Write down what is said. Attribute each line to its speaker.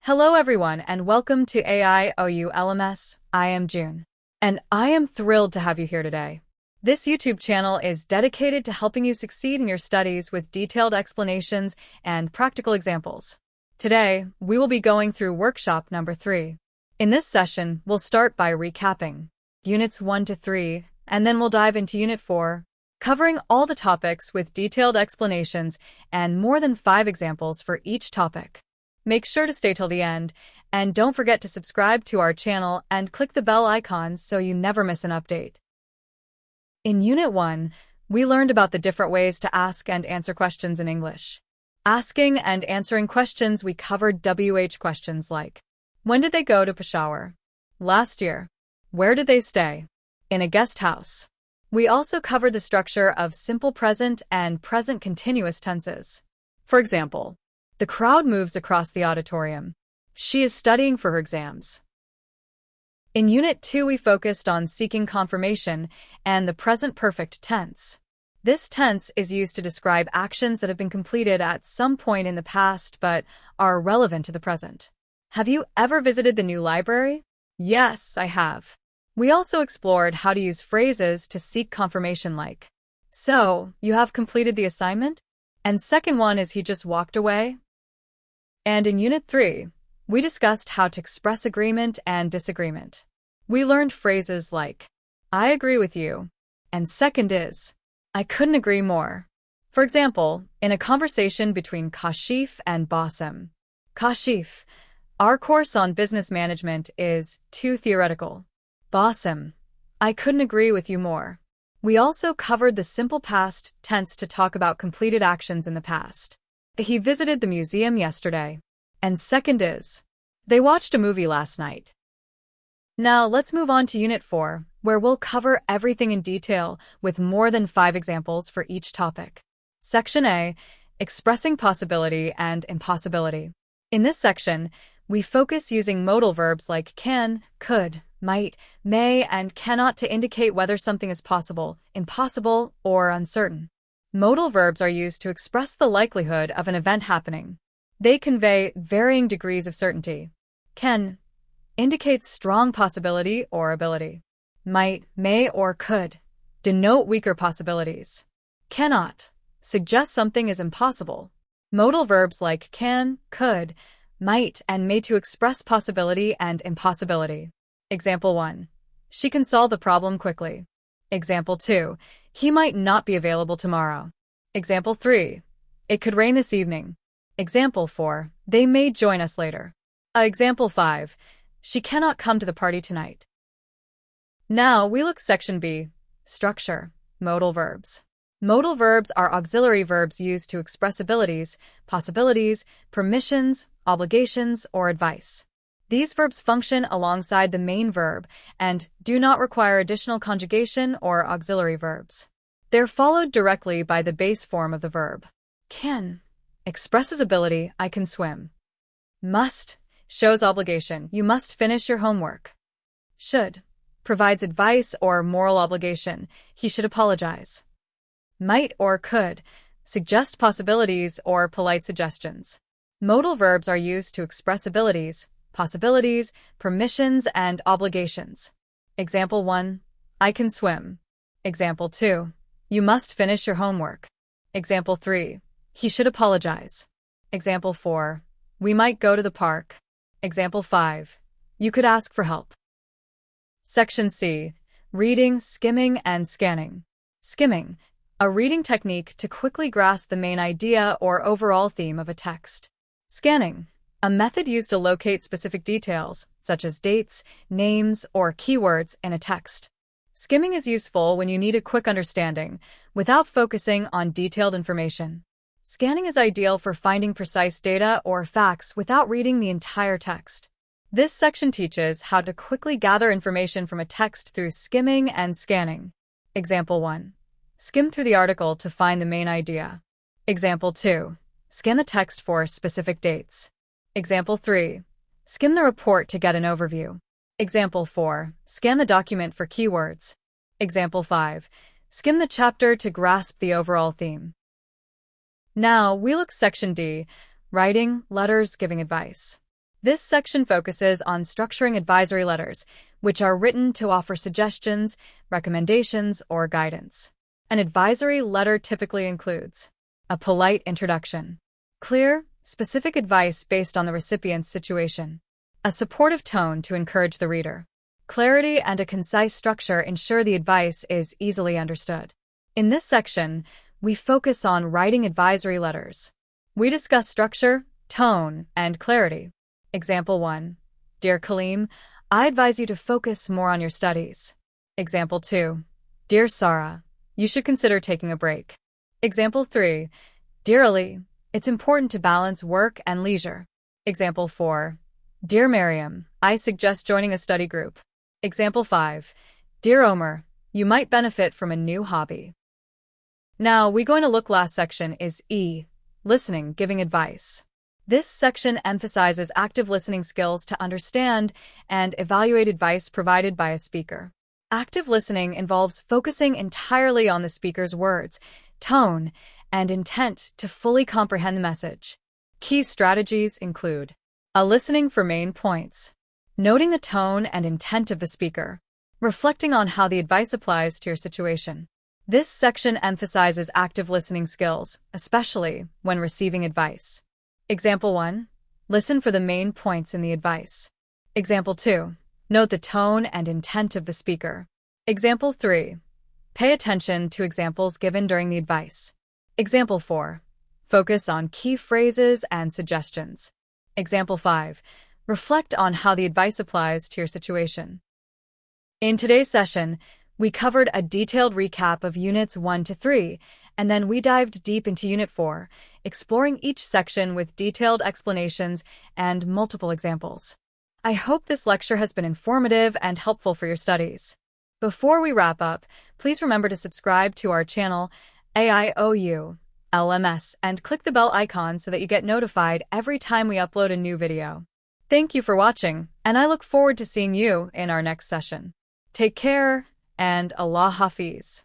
Speaker 1: Hello everyone and welcome to AIOU I am June. And I am thrilled to have you here today. This YouTube channel is dedicated to helping you succeed in your studies with detailed explanations and practical examples. Today, we will be going through workshop number 3. In this session, we'll start by recapping Units 1 to 3, and then we'll dive into Unit 4, covering all the topics with detailed explanations and more than 5 examples for each topic. Make sure to stay till the end, and don't forget to subscribe to our channel and click the bell icon so you never miss an update. In Unit 1, we learned about the different ways to ask and answer questions in English. Asking and answering questions, we covered WH questions like, when did they go to Peshawar? Last year. Where did they stay? In a guest house. We also covered the structure of simple present and present continuous tenses. For example, the crowd moves across the auditorium. She is studying for her exams. In Unit 2, we focused on seeking confirmation and the present perfect tense. This tense is used to describe actions that have been completed at some point in the past but are relevant to the present. Have you ever visited the new library? Yes, I have. We also explored how to use phrases to seek confirmation like, so, you have completed the assignment? And second one is he just walked away? And in Unit 3, we discussed how to express agreement and disagreement. We learned phrases like, I agree with you, and second is, I couldn't agree more. For example, in a conversation between Kashif and Basim. Kashif, our course on business management is too theoretical. Basim, I couldn't agree with you more. We also covered the simple past tense to talk about completed actions in the past. He visited the museum yesterday. And second is, they watched a movie last night. Now let's move on to Unit 4, where we'll cover everything in detail with more than 5 examples for each topic. Section A, expressing possibility and impossibility. In this section, we focus using modal verbs like can, could, might, may, and cannot to indicate whether something is possible, impossible, or uncertain. Modal verbs are used to express the likelihood of an event happening. They convey varying degrees of certainty. Can indicates strong possibility or ability. Might, may, or could denote weaker possibilities. Cannot suggests something is impossible. Modal verbs like can, could, might, and may to express possibility and impossibility. Example 1. She can solve the problem quickly. Example 2. He might not be available tomorrow. Example 3. It could rain this evening. Example 4. They may join us later. Example 5. She cannot come to the party tonight. Now we look Section B. Structure. Modal verbs. Modal verbs are auxiliary verbs used to express abilities, possibilities, permissions, obligations, or advice. These verbs function alongside the main verb and do not require additional conjugation or auxiliary verbs. They're followed directly by the base form of the verb. Can expresses ability, I can swim. Must shows obligation, you must finish your homework. Should provides advice or moral obligation, he should apologize. Might or could suggest possibilities or polite suggestions. Modal verbs are used to express abilities, possibilities, permissions, and obligations. Example 1. I can swim. Example 2. You must finish your homework. Example 3. He should apologize. Example 4. We might go to the park. Example 5. You could ask for help. Section C. Reading, skimming, and scanning. Skimming, a reading technique to quickly grasp the main idea or overall theme of a text. Scanning, a method used to locate specific details, such as dates, names, or keywords in a text. Skimming is useful when you need a quick understanding, without focusing on detailed information. Scanning is ideal for finding precise data or facts without reading the entire text. This section teaches how to quickly gather information from a text through skimming and scanning. Example 1. Skim through the article to find the main idea. Example 2. Scan the text for specific dates. Example 3. Skim the report to get an overview. Example 4. Scan the document for keywords. Example 5. Skim the chapter to grasp the overall theme. Now we look Section D, writing, letters, giving advice. This section focuses on structuring advisory letters, which are written to offer suggestions, recommendations, or guidance. An advisory letter typically includes a polite introduction, clear, specific advice based on the recipient's situation, a supportive tone to encourage the reader. Clarity and a concise structure ensure the advice is easily understood. In this section, we focus on writing advisory letters. We discuss structure, tone, and clarity. Example 1. Dear Kaleem, I advise you to focus more on your studies. Example 2. Dear Sarah, you should consider taking a break. Example 3. Dear Ali, it's important to balance work and leisure. Example 4. Dear Miriam, I suggest joining a study group. Example 5. Dear Omer, you might benefit from a new hobby. Now, we're going to look last section is E, listening, giving advice. This section emphasizes active listening skills to understand and evaluate advice provided by a speaker. Active listening involves focusing entirely on the speaker's words, tone, and intent to fully comprehend the message. Key strategies include listening for main points, noting the tone and intent of the speaker, reflecting on how the advice applies to your situation. This section emphasizes active listening skills, especially when receiving advice. Example 1. Listen for the main points in the advice. Example 2. Note the tone and intent of the speaker. Example 3. Pay attention to examples given during the advice. Example 4. Focus on key phrases and suggestions. Example 5. Reflect on how the advice applies to your situation. In today's session, we covered a detailed recap of Units 1 to 3, and then we dived deep into Unit 4, exploring each section with detailed explanations and multiple examples. I hope this lecture has been informative and helpful for your studies. Before we wrap up, please remember to subscribe to our channel, AIOU LMS, and click the bell icon so that you get notified every time we upload a new video. Thank you for watching, and I look forward to seeing you in our next session. Take care, and Allah Hafiz.